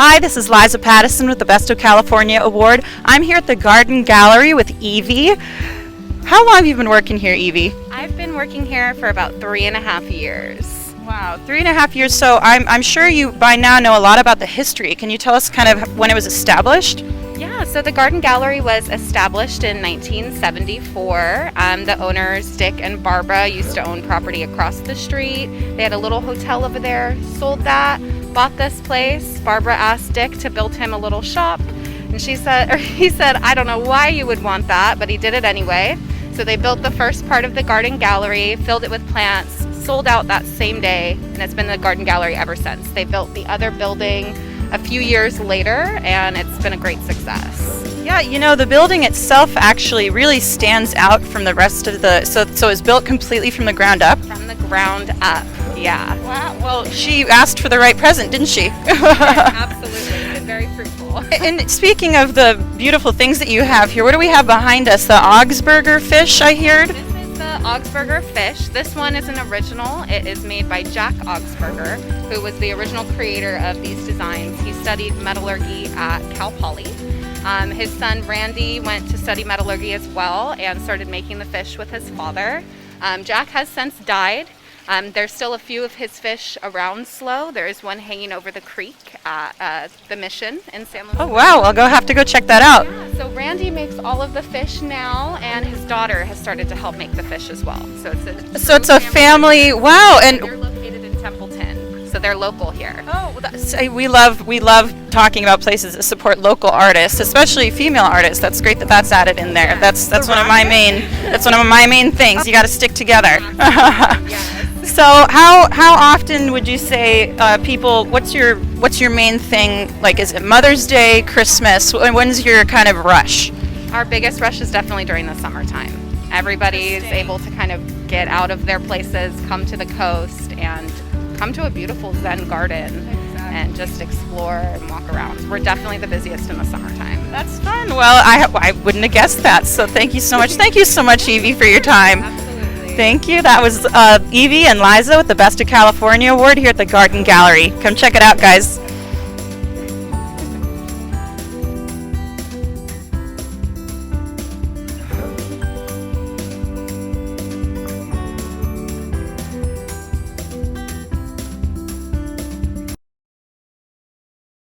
Hi, this is Liza Pattison with the Best of California Award. I'm here at the Garden Gallery with Evie. How long have you been working here, Evie? I've been working here for about 3.5 years. Wow, 3.5 years. So I'm sure you by now know a lot about the history. Can you tell us kind of when it was established? Yeah, so the Garden Gallery was established in 1974. The owners, Dick and Barbara, used to own property across the street. They had a little hotel over there, sold that, bought this place. Barbara asked Dick to build him a little shop, and he said, I don't know why you would want that, but he did it anyway. So they built the first part of the Garden Gallery, filled it with plants, sold out that same day, and it's been the Garden Gallery ever since. They built the other building a few years later, and it's been a great success. Yeah, you know, the building itself actually really stands out from the rest of the, so it's built completely from the ground up? From the ground up, yeah. Wow, well, she asked for the right present, didn't she? Absolutely, it's been very fruitful. And speaking of the beautiful things that you have here, what do we have behind us? The Augsburger fish, I heard? This is the Augsburger fish. This one is an original. It is made by Jack Augsberger, who was the original creator of these designs. He studied metallurgy at Cal Poly. His son Randy went to study metallurgy as well and started making the fish with his father. Jack has since died. There's still a few of his fish around Slow. There is one hanging over the creek at the Mission in San Luis. Oh wow, I'll have to go check that out. Yeah, so Randy makes all of the fish now, and his daughter has started to help make the fish as well. So it's a family. Wow, and they're located in Templeton, so they're local here. Oh, we love talking about places that support local artists, especially female artists. That's great that that's added in there. That's one of my main things. You got to stick together. Yes. So how often would you say people? What's your main thing? Like, is it Mother's Day, Christmas? When's your kind of rush? Our biggest rush is definitely during the summertime. Everybody's able to kind of get out of their places, come to the coast, and come to a beautiful Zen garden and just explore and walk around. We're definitely the busiest in the summertime. That's fun. Well, I wouldn't have guessed that. So thank you so much. Thank you so much, Evie, for your time. Absolutely. Thank you. That was Evie and Liza with the Best of California Award here at the Garden Gallery. Come check it out, guys.